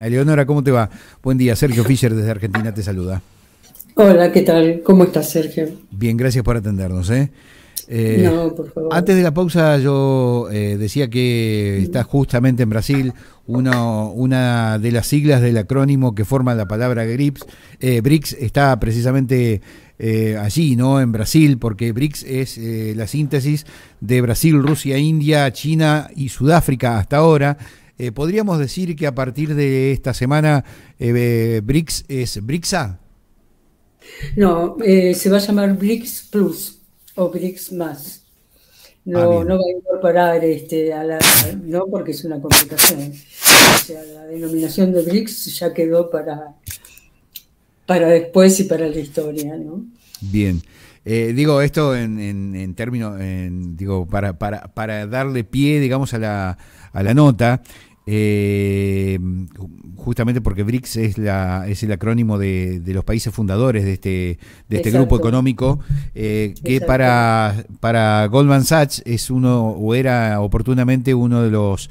Eleonora, ¿cómo te va? Buen día, Sergio Fischer desde Argentina te saluda. Hola, ¿qué tal? ¿Cómo estás, Sergio? Bien, gracias por atendernos, ¿eh? Eh, No, por favor. Antes de la pausa yo decía que está Mm. justamente en Brasil una de las siglas del acrónimo que forma la palabra GRIPS. BRICS está precisamente allí, ¿no? En Brasil, porque BRICS es la síntesis de Brasil, Rusia, India, China y Sudáfrica hasta ahora. ¿Podríamos decir que a partir de esta semana BRICS es BRICSA? No, se va a llamar BRICS Plus o BRICS más. Ah, No, no bien. va a incorporar no porque es una complicación. O sea, la denominación de BRICS ya quedó para después y para la historia, ¿no? Bien. Digo esto en términos, digo, para darle pie, digamos, a la nota, eh, justamente porque BRICS es el acrónimo de los países fundadores de este grupo Exacto, económico, que exacto. para Goldman Sachs es uno, o era oportunamente uno de los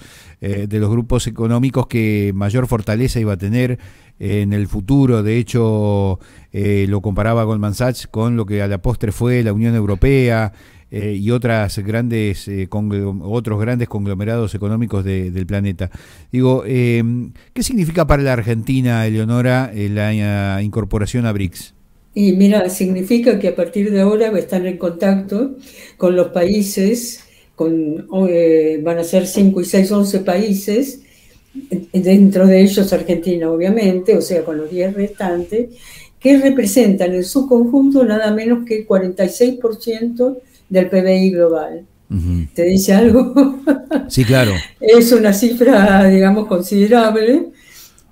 grupos económicos que mayor fortaleza iba a tener en el futuro. De hecho, lo comparaba Goldman Sachs con lo que a la postre fue la Unión Europea y otros grandes conglomerados económicos del planeta. Digo, ¿qué significa para la Argentina, Eleonora, la incorporación a BRICS? Y mira, significa que a partir de ahora va a estar en contacto con los países, van a ser 5 y 6, 11 países, dentro de ellos Argentina, obviamente, o sea, con los 10 restantes, que representan en su conjunto nada menos que el 46% del PBI global. Ujú. ¿Te dice algo? Sí, claro. Es una cifra, digamos, considerable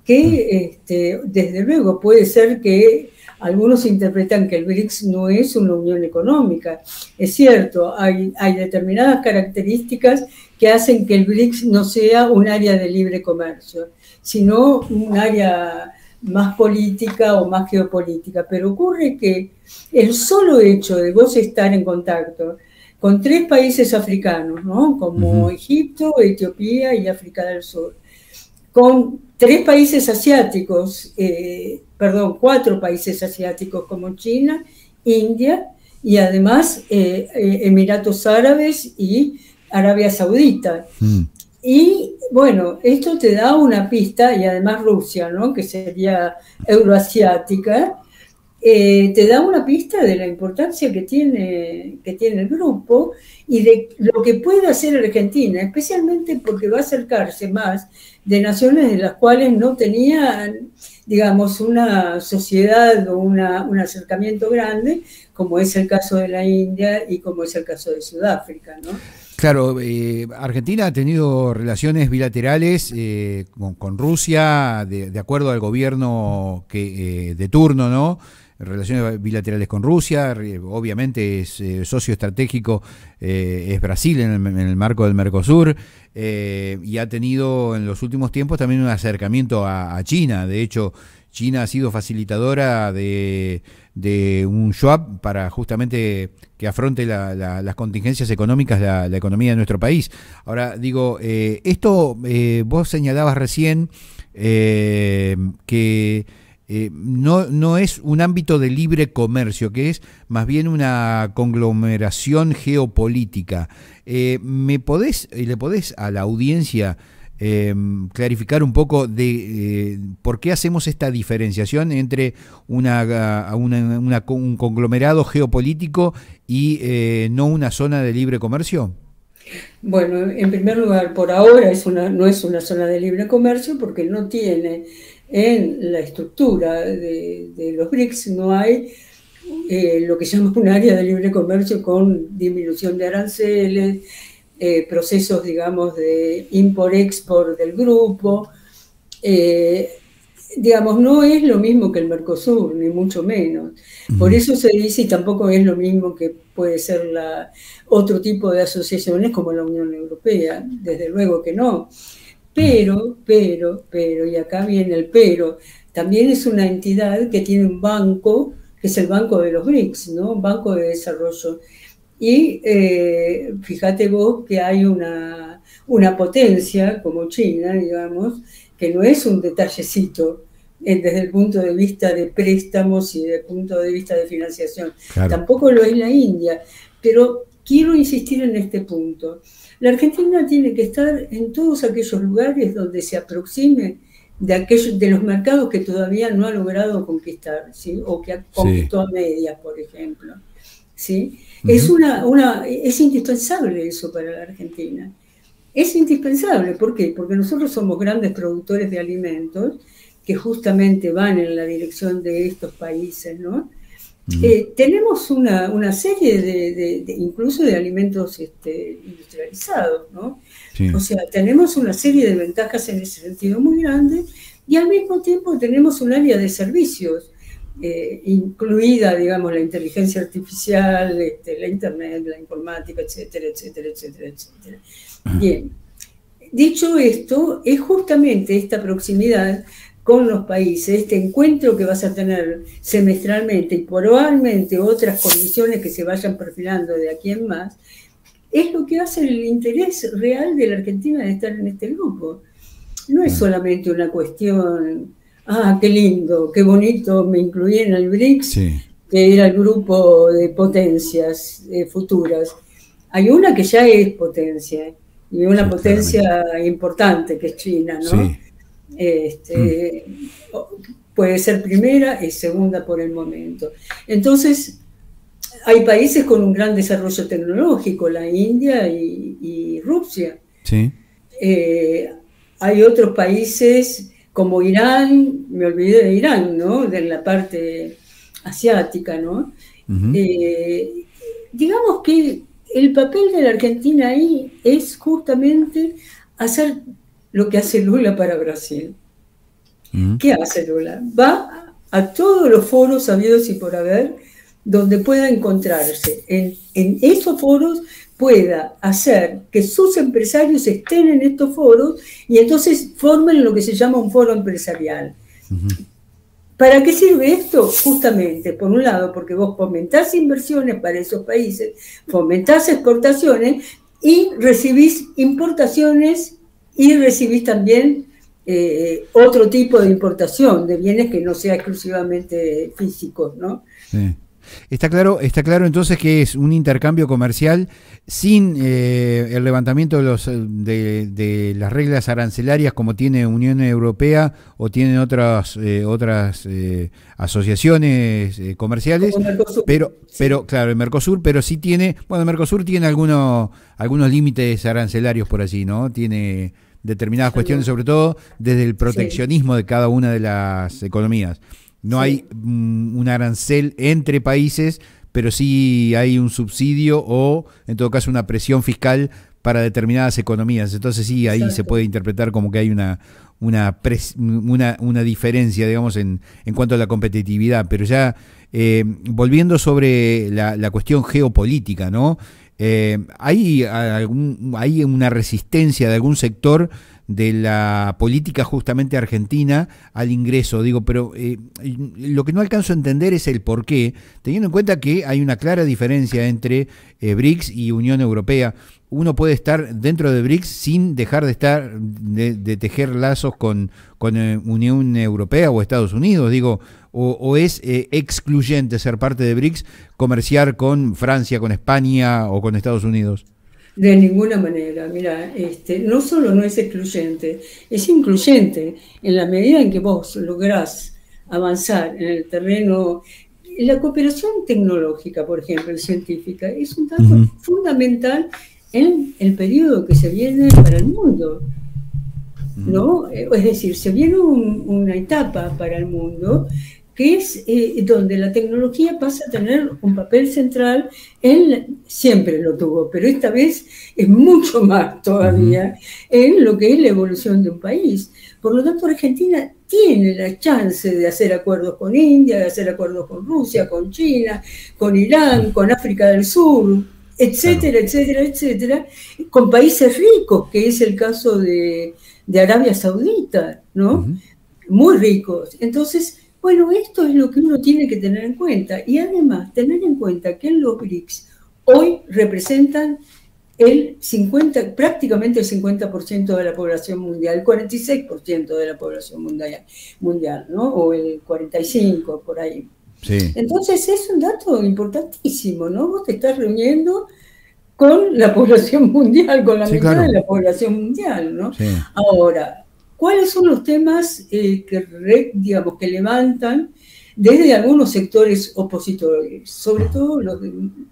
que desde luego puede ser que algunos interpretan que el BRICS no es una unión económica. Es cierto, hay determinadas características que hacen que el BRICS no sea un área de libre comercio, sino un área más política o más geopolítica. Pero ocurre que el solo hecho de vos estar en contacto con 3 países africanos, ¿no? Ujú. Como Egipto, Etiopía y África del Sur, con 3 países asiáticos, perdón, 4 países asiáticos como China, India y además Emiratos Árabes y Arabia Saudita. Mm. Y bueno, esto te da una pista, y además Rusia, ¿no? Que sería euroasiática, te da una pista de la importancia que tiene el grupo y de lo que puede hacer Argentina, especialmente porque va a acercarse más de naciones de las cuales no tenían, digamos, una sociedad o un acercamiento grande, como es el caso de la India y como es el caso de Sudáfrica, ¿no? Claro, Argentina ha tenido relaciones bilaterales con Rusia, de acuerdo al gobierno de turno, ¿no? Relaciones bilaterales con Rusia, obviamente es socio estratégico, es Brasil en el marco del Mercosur, y ha tenido en los últimos tiempos también un acercamiento a China. De hecho, China ha sido facilitadora de un swap para justamente que afronte las contingencias económicas, la economía de nuestro país. Ahora, digo, esto vos señalabas recién que no es un ámbito de libre comercio, que es más bien una conglomeración geopolítica. ¿Le podés a la audiencia clarificar un poco de por qué hacemos esta diferenciación entre un conglomerado geopolítico y no una zona de libre comercio? Bueno, en primer lugar, por ahora no es una zona de libre comercio porque no tiene en la estructura de los BRICS, no hay lo que se llama un área de libre comercio con disminución de aranceles, procesos, digamos, de import-export del grupo. Eh, digamos, no es lo mismo que el Mercosur, ni mucho menos. Por Ujú. eso se dice, y tampoco es lo mismo que puede ser otro tipo de asociaciones como la Unión Europea, desde luego que no. Y acá viene el pero, también es una entidad que tiene un banco, que es el Banco de los BRICS, ¿no? Un banco de desarrollo. Y fíjate vos que hay una potencia como China, digamos, que no es un detallecito desde el punto de vista de préstamos y desde el punto de vista de financiación. Claro. Tampoco lo es la India, pero quiero insistir en este punto. La Argentina tiene que estar en todos aquellos lugares donde se aproxime de los mercados que todavía no ha logrado conquistar, ¿sí? O que conquistó a medias, por ejemplo. ¿Sí? Es indispensable eso para la Argentina. Es indispensable, ¿por qué? Porque nosotros somos grandes productores de alimentos que justamente van en la dirección de estos países, ¿no? Tenemos una serie incluso de alimentos industrializados, ¿no? Sí. O sea, tenemos una serie de ventajas en ese sentido muy grandes y al mismo tiempo tenemos un área de servicios, incluida, digamos, la inteligencia artificial, la internet, la informática, etcétera, etcétera, etcétera, etcétera. Bien, dicho esto, es justamente esta proximidad con los países, este encuentro que vas a tener semestralmente y probablemente otras condiciones que se vayan perfilando de aquí en más, es lo que hace el interés real de la Argentina de estar en este grupo. No es solamente una cuestión, qué lindo, qué bonito, me incluí en el BRICS, sí, que era el grupo de potencias futuras. Hay una que ya es potencia, y una potencia importante, que es China, ¿no? Sí. Puede ser primera y segunda por el momento. Entonces, hay países con un gran desarrollo tecnológico, la India y Rusia. Sí. Hay otros países como Irán, me olvidé de Irán, ¿no? De la parte asiática, ¿no? Digamos que el papel de la Argentina ahí es justamente hacer lo que hace Lula para Brasil. ¿Qué hace Lula? Va a todos los foros habidos y por haber, donde pueda encontrarse. En esos foros pueda hacer que sus empresarios estén en estos foros y entonces formen lo que se llama un foro empresarial. ¿Para qué sirve esto? Justamente, por un lado, porque vos fomentás inversiones para esos países, fomentás exportaciones y recibís importaciones y recibís también otro tipo de importación de bienes que no sea exclusivamente físicos, ¿no? Sí. Está claro entonces que es un intercambio comercial sin el levantamiento de las reglas arancelarias como tiene Unión Europea o tienen otras asociaciones comerciales, pero claro, el Mercosur, pero sí tiene, bueno, el Mercosur tiene algunos límites arancelarios por allí, ¿no? Tiene determinadas cuestiones, sobre todo desde el proteccionismo de cada una de las economías. No hay un arancel entre países, pero sí hay un subsidio o, en todo caso, una presión fiscal para determinadas economías. Entonces sí, ahí se puede interpretar como que hay una diferencia, digamos, en cuanto a la competitividad. Pero ya volviendo sobre la cuestión geopolítica, ¿no? ¿Hay una resistencia de algún sector de la política justamente argentina al ingreso? Digo, pero lo que no alcanzo a entender es el por qué, teniendo en cuenta que hay una clara diferencia entre BRICS y Unión Europea. Uno puede estar dentro de BRICS sin dejar de tejer lazos con Unión Europea o Estados Unidos, digo, o es excluyente ser parte de BRICS, comerciar con Francia, con España o con Estados Unidos. De ninguna manera, mira, no solo no es excluyente, es incluyente en la medida en que vos lográs avanzar en el terreno. La cooperación tecnológica, por ejemplo, y científica, es un dato fundamental en el periodo que se viene para el mundo, ¿no? Es decir, se viene una etapa para el mundo que es donde la tecnología pasa a tener un papel central, siempre lo tuvo, pero esta vez es mucho más todavía en lo que es la evolución de un país. Por lo tanto, Argentina tiene la chance de hacer acuerdos con India, de hacer acuerdos con Rusia, con China, con Irán, con África del Sur, etcétera, etcétera, etcétera, con países ricos, que es el caso de Arabia Saudita, ¿no? Muy ricos. Entonces, bueno, esto es lo que uno tiene que tener en cuenta. Y además, tener en cuenta que los BRICS hoy representan prácticamente el 50% de la población mundial, el 46% de la población mundial, ¿no? O el 45% por ahí. Sí. Entonces es un dato importantísimo, ¿no? Vos te estás reuniendo con la población mundial, con la mitad de la población mundial, ¿no? Sí. Ahora, ¿cuáles son los temas digamos, que levantan desde algunos sectores opositores, sobre todo los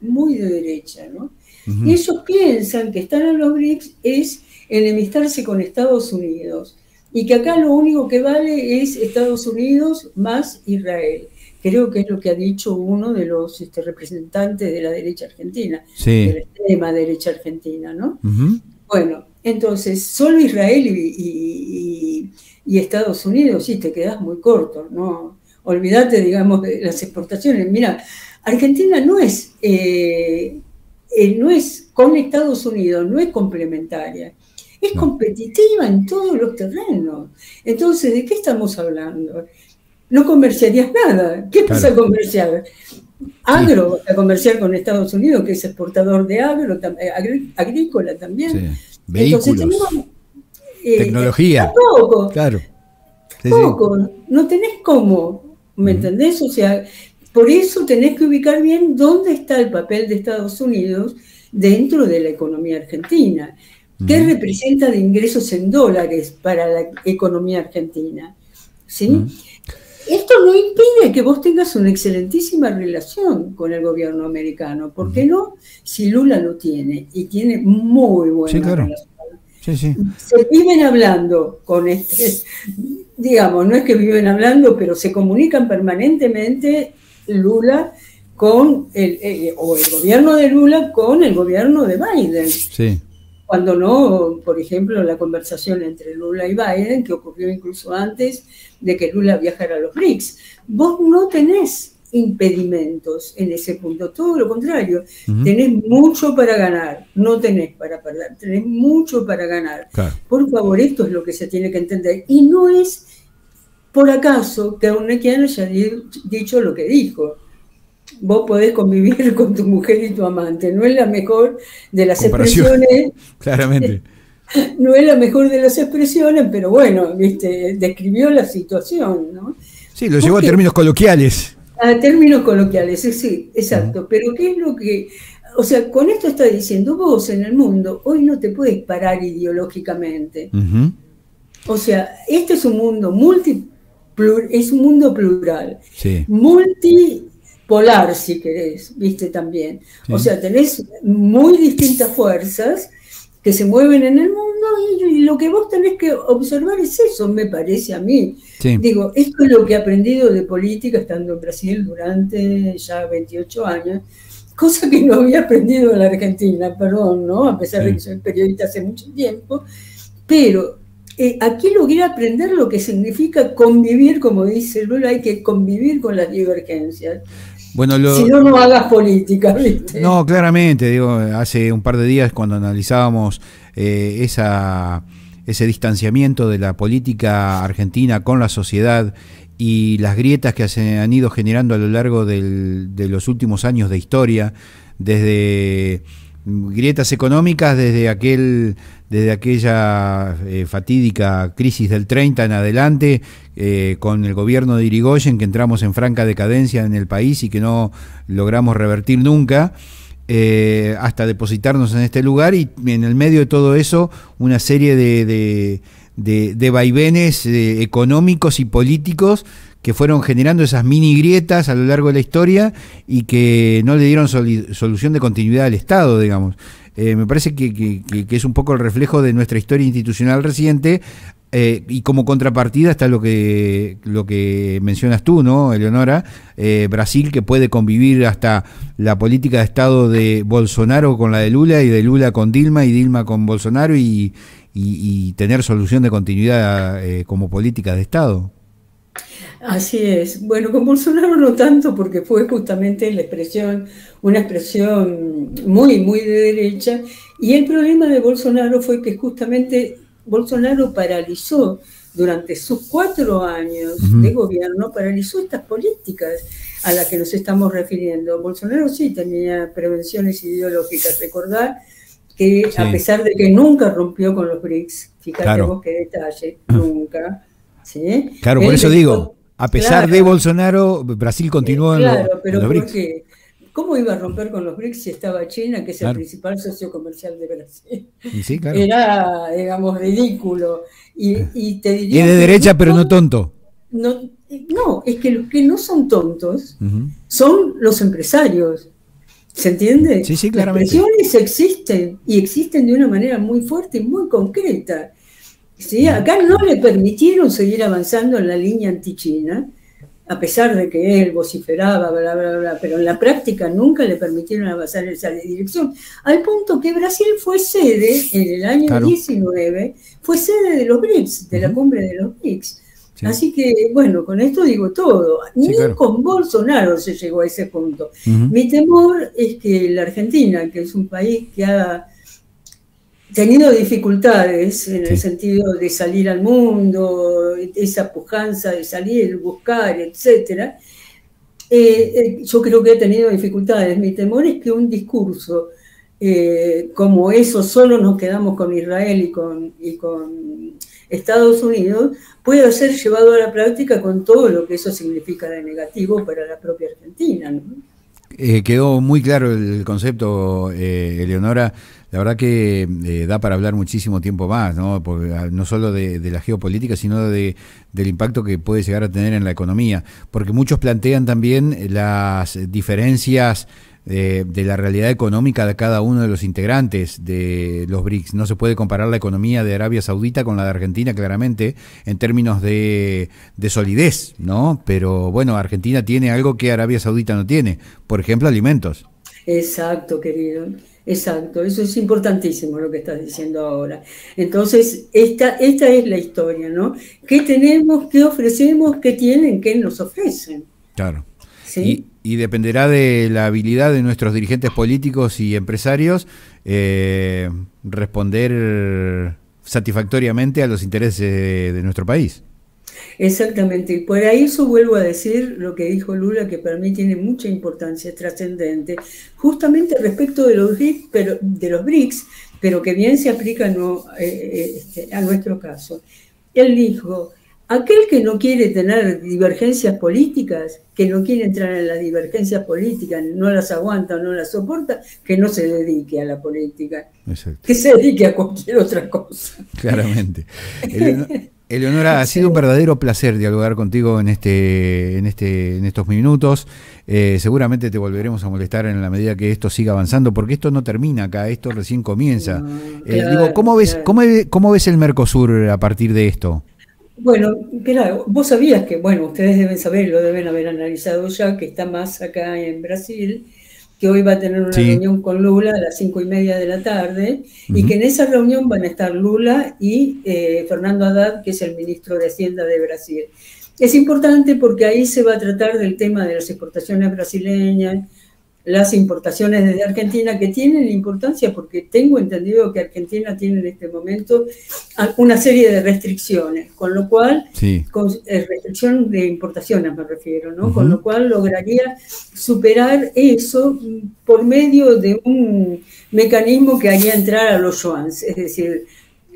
muy de derecha, ¿no? Uh-huh. Ellos piensan que estar en los BRICS es enemistarse con Estados Unidos y que acá lo único que vale es Estados Unidos más Israel. Creo que es lo que ha dicho uno de los representantes de la derecha argentina, sí, de la extrema derecha argentina, ¿no? Uh-huh. Bueno, entonces, solo Israel y Estados Unidos, sí, te quedás muy corto, ¿no? Olvídate, digamos, de las exportaciones. Mira, Argentina no es con Estados Unidos, no es complementaria, es competitiva en todos los terrenos. Entonces, ¿de qué estamos hablando? No comerciarías nada. ¿Qué vas a comerciar? Agro, vas a comerciar con Estados Unidos, que es exportador de agrícola también. Sí. Vehículos. Entonces, tecnología. Tampoco. Claro. Sí, poco. Sí. No tenés cómo, ¿me entendés? O sea, por eso tenés que ubicar bien dónde está el papel de Estados Unidos dentro de la economía argentina. ¿Qué representa de ingresos en dólares para la economía argentina? ¿Sí? Esto no impide que vos tengas una excelentísima relación con el gobierno americano. ¿Por qué no? Si Lula lo tiene, y tiene muy buena relación. Sí, sí. Se viven hablando con digamos, no es que viven hablando, pero se comunican permanentemente Lula con o el gobierno de Lula con el gobierno de Biden. Sí. Cuando no, por ejemplo, la conversación entre Lula y Biden, que ocurrió incluso antes de que Lula viajara a los BRICS. Vos no tenés impedimentos en ese punto, todo lo contrario, tenés mucho para ganar, no tenés para perder, tenés mucho para ganar. Claro. Por favor, esto es lo que se tiene que entender. Y no es por acaso que Aurnequian haya dicho lo que dijo. Vos podés convivir con tu mujer y tu amante. No es la mejor de las expresiones. Claramente. No es la mejor de las expresiones, pero bueno, describió la situación, ¿no? Sí, lo llevó a términos coloquiales. A términos coloquiales, sí, exacto. Pero ¿qué es lo que...? O sea, con esto está diciendo, vos en el mundo hoy no te puedes parar ideológicamente. O sea, este es un mundo es un mundo plural. Sí. Multipolar, si querés, viste también. Sí. O sea, tenés muy distintas fuerzas que se mueven en el mundo y lo que vos tenés que observar es eso, me parece a mí. Sí. Digo, esto es lo que he aprendido de política estando en Brasil durante ya 28 años, cosa que no había aprendido en la Argentina, perdón, ¿no? A pesar de que soy periodista hace mucho tiempo, pero aquí logré aprender lo que significa convivir, como dice Lula, hay que convivir con las divergencias. Bueno, si no, no hagas política, ¿viste? No, claramente, digo, hace un par de días cuando analizábamos ese distanciamiento de la política argentina con la sociedad y las grietas que se han ido generando a lo largo de los últimos años de historia, desde grietas económicas, desde aquella fatídica crisis del 30 en adelante, con el gobierno de Irigoyen, que entramos en franca decadencia en el país y que no logramos revertir nunca, hasta depositarnos en este lugar, y en el medio de todo eso una serie de vaivenes económicos y políticos que fueron generando esas mini grietas a lo largo de la historia y que no le dieron solución de continuidad al Estado, digamos. Me parece que es un poco el reflejo de nuestra historia institucional reciente, y como contrapartida está lo que mencionas tú, ¿no, Eleonora? Brasil, que puede convivir hasta la política de Estado de Bolsonaro con la de Lula, y de Lula con Dilma, y Dilma con Bolsonaro, y tener solución de continuidad como política de Estado. Así es. Bueno, con Bolsonaro no tanto, porque fue justamente una expresión muy, muy de derecha, y el problema de Bolsonaro fue que justamente Bolsonaro paralizó durante sus 4 años de gobierno, paralizó estas políticas a las que nos estamos refiriendo. Bolsonaro sí tenía prevenciones ideológicas. Recordar que Sí. a pesar de que nunca rompió con los BRICS, fíjate Claro. vos qué detalle, nunca, ¿sí? Claro, por Él eso digo, a pesar de claro, Bolsonaro, Brasil continuó claro, en pero los ¿por BRICS. qué? ¿Cómo iba a romper con los BRICS si estaba China, que es el Claro. principal socio comercial de Brasil? Y sí, claro. Era, digamos, ridículo. Y te Es diría de que derecha, pero no tonto. no, no, es que los que no son tontos Ujú. son los empresarios. ¿Se entiende? Sí, sí, Las claramente. presiones existen y existen de una manera muy fuerte y muy concreta. ¿Sí? Acá no le permitieron seguir avanzando en la línea antichina, a pesar de que él vociferaba, bla, bla, bla, pero en la práctica nunca le permitieron avanzar en esa dirección. Al punto que Brasil fue sede, en el año Claro. 19, fue sede de los BRICS, de la cumbre de los BRICS. Sí. Así que, bueno, con esto digo todo. Sí, Ni claro. con Bolsonaro se llegó a ese punto. Ujú. Mi temor es que la Argentina, que es un país que ha tenido dificultades en el Sí. sentido de salir al mundo, esa pujanza de salir, buscar, etcétera, yo creo que ha tenido dificultades. Mi temor es que un discurso como eso, solo nos quedamos con Israel y con Estados Unidos, pueda ser llevado a la práctica con todo lo que eso significa de negativo para la propia Argentina, ¿no? Quedó muy claro el concepto, Eleonora. La verdad que da para hablar muchísimo tiempo más, ¿no? Porque, no solo de la geopolítica, sino del impacto que puede llegar a tener en la economía. Porque muchos plantean también las diferencias de la realidad económica de cada uno de los integrantes de los BRICS. No se puede comparar la economía de Arabia Saudita con la de Argentina, claramente, en términos de solidez, ¿no? Pero bueno, Argentina tiene algo que Arabia Saudita no tiene, por ejemplo, alimentos. Exacto, querido. Exacto, eso es importantísimo lo que estás diciendo ahora. Entonces, esta es la historia, ¿no? ¿Qué tenemos, qué ofrecemos, qué tienen, qué nos ofrecen? Claro. ¿Sí? Y dependerá de la habilidad de nuestros dirigentes políticos y empresarios responder satisfactoriamente a los intereses de nuestro país. Exactamente, y por ahí eso vuelvo a decir lo que dijo Lula, que para mí tiene mucha importancia, es trascendente, justamente respecto de los BRICS, pero que bien se aplica a nuestro caso. Él dijo, aquel que no quiere tener divergencias políticas, que no quiere entrar en las divergencias políticas, no las aguanta o no las soporta, que no se dedique a la política. Exacto. Que se dedique a cualquier otra cosa. Claramente. Eleonora, ha sido un verdadero placer dialogar contigo en estos minutos. Seguramente te volveremos a molestar en la medida que esto siga avanzando, porque esto no termina acá, esto recién comienza. Claro, ¿cómo ves, claro. cómo ves el Mercosur a partir de esto? Bueno, claro, vos sabías que, bueno, ustedes deben saber, lo deben haber analizado ya, que está más acá en Brasil, que hoy va a tener una reunión con Lula a las 5:30 de la tarde, y que en esa reunión van a estar Lula y Fernando Haddad, que es el ministro de Hacienda de Brasil. Es importante porque ahí se va a tratar del tema de las exportaciones brasileñas, las importaciones desde Argentina, que tienen importancia porque tengo entendido que Argentina tiene en este momento una serie de restricciones, con lo cual, restricción de importaciones me refiero, ¿no? Con lo cual lograría superar eso por medio de un mecanismo que haría entrar a los yuans, es decir,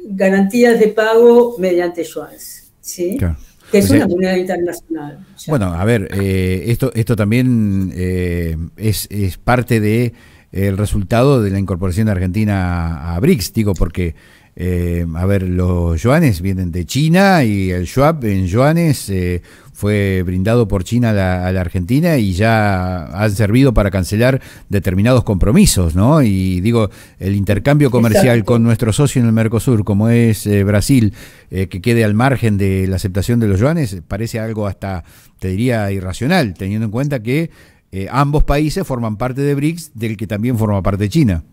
garantías de pago mediante yuans, ¿sí? Claro. Que es una moneda internacional. Ya. Bueno, a ver, esto también es parte de el resultado de la incorporación de Argentina a BRICS, digo, porque, a ver, los yuanes vienen de China y el swap en yuanes fue brindado por China a la Argentina y ya han servido para cancelar determinados compromisos, ¿no? Y digo, el intercambio comercial con nuestro socio en el Mercosur, como es Brasil, que quede al margen de la aceptación de los yuanes, parece algo hasta, te diría, irracional, teniendo en cuenta que ambos países forman parte de BRICS, del que también forma parte China.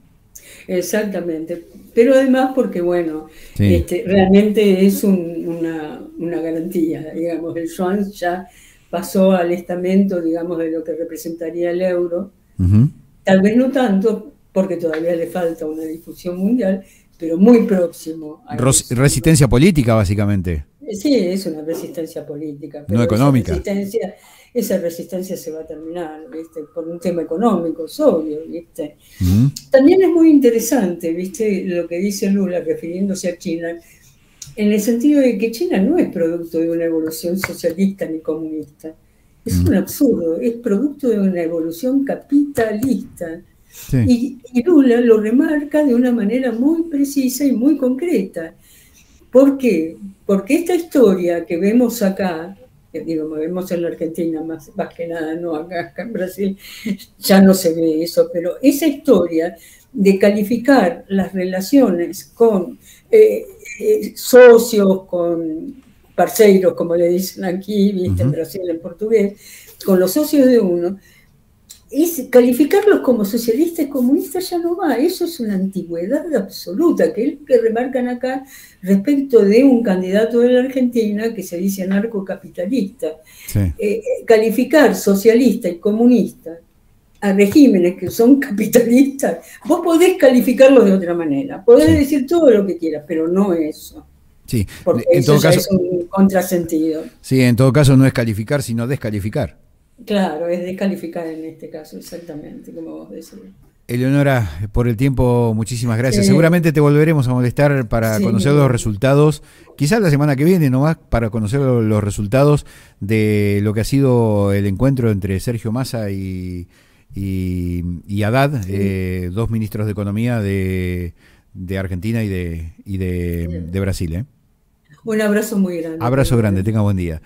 Exactamente, pero además porque, bueno, realmente es una garantía, digamos, el yuan ya pasó al estamento, digamos, de lo que representaría el euro, tal vez no tanto, porque todavía le falta una difusión mundial, pero muy próximo a resistencia política, básicamente. Sí, es una resistencia política, no pero económica. esa resistencia se va a terminar, ¿viste? Por un tema económico, es obvio, ¿viste? Ujú. También es muy interesante, ¿viste? Lo que dice Lula refiriéndose a China, en el sentido de que China no es producto de una evolución socialista ni comunista. Es Mm. un absurdo, es producto de una evolución capitalista. Sí. Y Lula lo remarca de una manera muy precisa y muy concreta. ¿Por qué? Porque esta historia que vemos acá, que digo, vemos en la Argentina más que nada, no acá en Brasil, ya no se ve eso, pero esa historia de calificar las relaciones con socios, con parceiros, como le dicen aquí, ¿viste? En Ujú. Brasil, en portugués, con los socios de uno, es calificarlos como socialistas y comunistas ya no va, eso es una antigüedad absoluta, que es lo que remarcan acá respecto de un candidato de la Argentina que se dice anarcocapitalista. Sí. Calificar socialista y comunista a regímenes que son capitalistas, vos podés calificarlos de otra manera, podés Sí. decir todo lo que quieras, pero no eso, Sí. porque En eso todo ya caso, es un contrasentido. sí, en todo caso no es calificar, sino descalificar. Claro, es descalificar en este caso, exactamente, como vos decís. Eleonora, por el tiempo, muchísimas gracias. Sí, Seguramente te volveremos a molestar para conocer los sí, resultados, quizás la semana que viene nomás, para conocer los resultados de lo que ha sido el encuentro entre Sergio Massa y Haddad, sí. dos ministros de Economía de Argentina y de Brasil. Un abrazo muy grande para Abrazo vos. grande, tenga buen día.